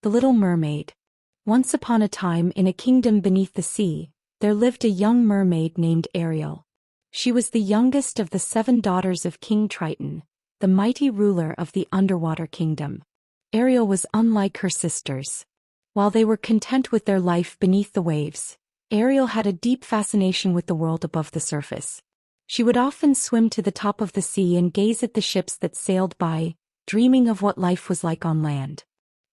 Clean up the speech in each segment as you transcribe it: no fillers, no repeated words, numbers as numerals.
The Little Mermaid. Once upon a time in a kingdom beneath the sea, there lived a young mermaid named Ariel. She was the youngest of the 7 daughters of King Triton, the mighty ruler of the underwater kingdom. Ariel was unlike her sisters. While they were content with their life beneath the waves, Ariel had a deep fascination with the world above the surface. She would often swim to the top of the sea and gaze at the ships that sailed by, dreaming of what life was like on land.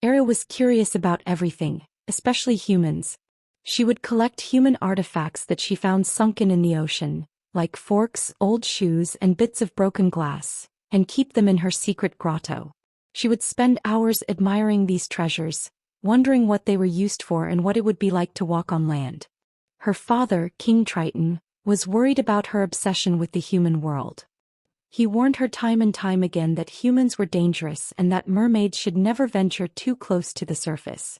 Ariel was curious about everything, especially humans. She would collect human artifacts that she found sunken in the ocean, like forks, old shoes, and bits of broken glass, and keep them in her secret grotto. She would spend hours admiring these treasures, wondering what they were used for and what it would be like to walk on land. Her father, King Triton, was worried about her obsession with the human world. He warned her time and time again that humans were dangerous and that mermaids should never venture too close to the surface.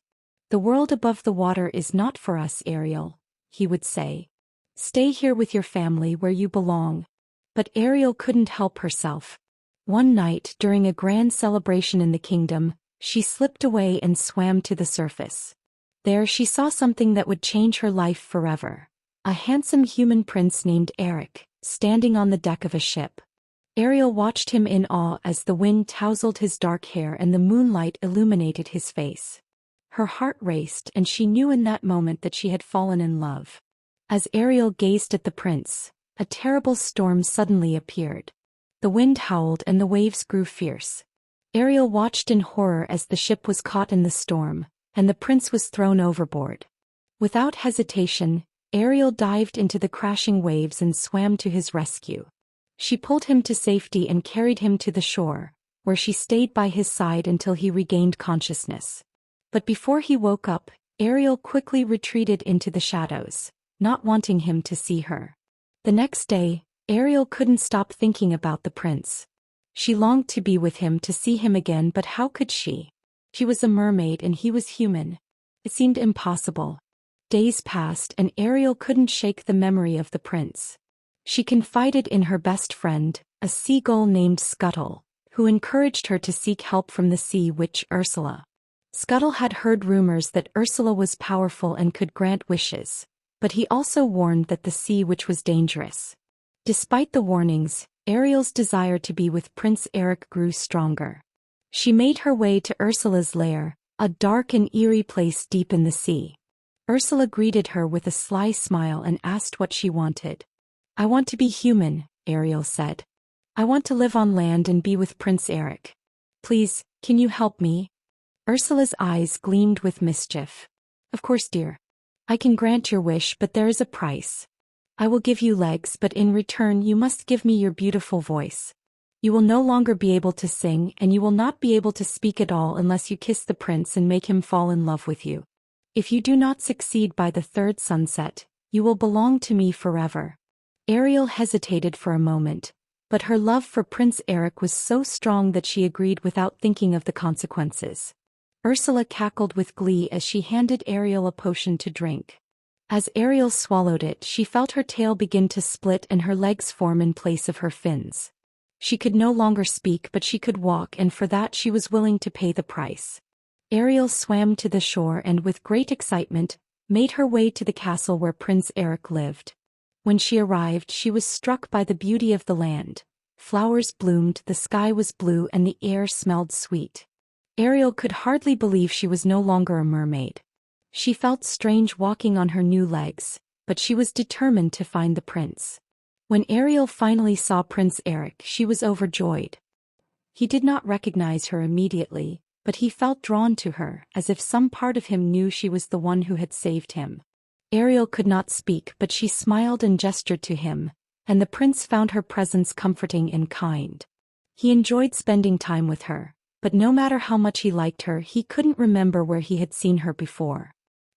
"The world above the water is not for us, Ariel," he would say. "Stay here with your family where you belong." But Ariel couldn't help herself. One night, during a grand celebration in the kingdom, she slipped away and swam to the surface. There she saw something that would change her life forever. A handsome human prince named Eric, standing on the deck of a ship. Ariel watched him in awe as the wind tousled his dark hair and the moonlight illuminated his face. Her heart raced and she knew in that moment that she had fallen in love. As Ariel gazed at the prince, a terrible storm suddenly appeared. The wind howled and the waves grew fierce. Ariel watched in horror as the ship was caught in the storm, and the prince was thrown overboard. Without hesitation, Ariel dived into the crashing waves and swam to his rescue. She pulled him to safety and carried him to the shore, where she stayed by his side until he regained consciousness. But before he woke up, Ariel quickly retreated into the shadows, not wanting him to see her. The next day, Ariel couldn't stop thinking about the prince. She longed to be with him, to see him again, but how could she? She was a mermaid and he was human. It seemed impossible. Days passed and Ariel couldn't shake the memory of the prince. She confided in her best friend, a seagull named Scuttle, who encouraged her to seek help from the sea witch Ursula. Scuttle had heard rumors that Ursula was powerful and could grant wishes, but he also warned that the sea witch was dangerous. Despite the warnings, Ariel's desire to be with Prince Eric grew stronger. She made her way to Ursula's lair, a dark and eerie place deep in the sea. Ursula greeted her with a sly smile and asked what she wanted. "I want to be human," Ariel said. "I want to live on land and be with Prince Eric. Please, can you help me?" Ursula's eyes gleamed with mischief. "Of course, dear. I can grant your wish, but there is a price. I will give you legs, but in return you must give me your beautiful voice. You will no longer be able to sing, and you will not be able to speak at all unless you kiss the prince and make him fall in love with you. If you do not succeed by the 3rd sunset, you will belong to me forever." Ariel hesitated for a moment, but her love for Prince Eric was so strong that she agreed without thinking of the consequences. Ursula cackled with glee as she handed Ariel a potion to drink. As Ariel swallowed it, she felt her tail begin to split and her legs form in place of her fins. She could no longer speak, but she could walk, and for that she was willing to pay the price. Ariel swam to the shore and, with great excitement, made her way to the castle where Prince Eric lived. When she arrived, she was struck by the beauty of the land. Flowers bloomed, the sky was blue, and the air smelled sweet. Ariel could hardly believe she was no longer a mermaid. She felt strange walking on her new legs, but she was determined to find the prince. When Ariel finally saw Prince Eric, she was overjoyed. He did not recognize her immediately, but he felt drawn to her, as if some part of him knew she was the one who had saved him. Ariel could not speak, but she smiled and gestured to him, and the prince found her presence comforting and kind. He enjoyed spending time with her, but no matter how much he liked her, he couldn't remember where he had seen her before.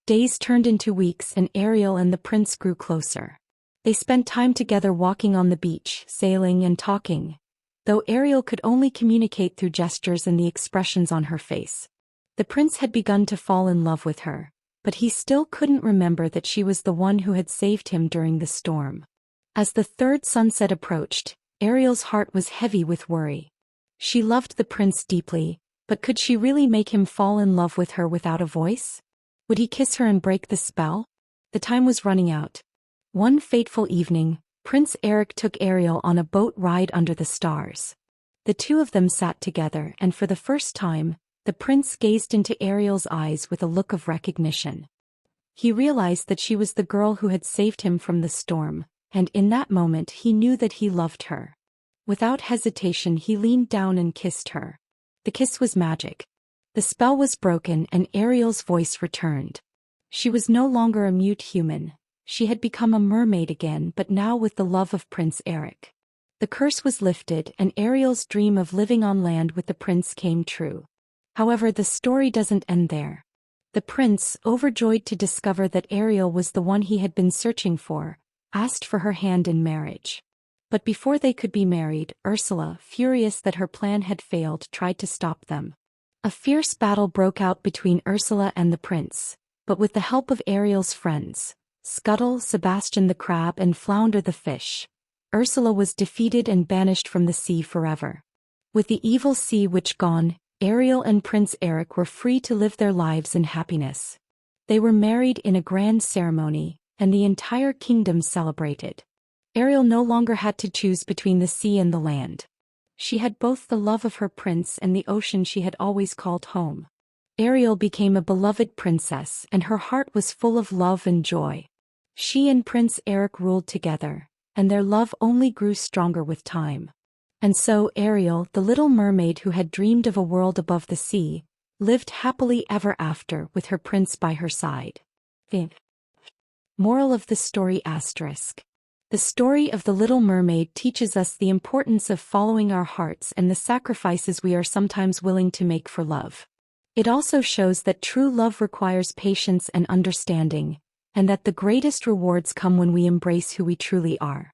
Days turned into weeks and Ariel and the prince grew closer. They spent time together walking on the beach, sailing and talking, though Ariel could only communicate through gestures and the expressions on her face. The prince had begun to fall in love with her, but he still couldn't remember that she was the one who had saved him during the storm. As the 3rd sunset approached, Ariel's heart was heavy with worry. She loved the prince deeply, But could she really make him fall in love with her without a voice? Would he kiss her and break the spell? The time was running out. One fateful evening, Prince Eric took Ariel on a boat ride under the stars. The two of them sat together, and for the first time, the prince gazed into Ariel's eyes with a look of recognition. He realized that she was the girl who had saved him from the storm, and in that moment he knew that he loved her. Without hesitation he leaned down and kissed her. The kiss was magic. The spell was broken and Ariel's voice returned. She was no longer a mute human. She had become a mermaid again, but now with the love of Prince Eric. The curse was lifted and Ariel's dream of living on land with the prince came true. However, the story doesn't end there. The prince, overjoyed to discover that Ariel was the one he had been searching for, asked for her hand in marriage. But before they could be married, Ursula, furious that her plan had failed, tried to stop them. A fierce battle broke out between Ursula and the prince, but with the help of Ariel's friends, Scuttle, Sebastian the crab and Flounder the fish, Ursula was defeated and banished from the sea forever. With the evil sea witch gone, Ariel and Prince Eric were free to live their lives in happiness. They were married in a grand ceremony, and the entire kingdom celebrated. Ariel no longer had to choose between the sea and the land. She had both the love of her prince and the ocean she had always called home. Ariel became a beloved princess, and her heart was full of love and joy. She and Prince Eric ruled together, and their love only grew stronger with time. And so Ariel, the little mermaid who had dreamed of a world above the sea, lived happily ever after with her prince by her side. Moral of the story *. The story of the Little Mermaid teaches us the importance of following our hearts and the sacrifices we are sometimes willing to make for love. It also shows that true love requires patience and understanding, and that the greatest rewards come when we embrace who we truly are.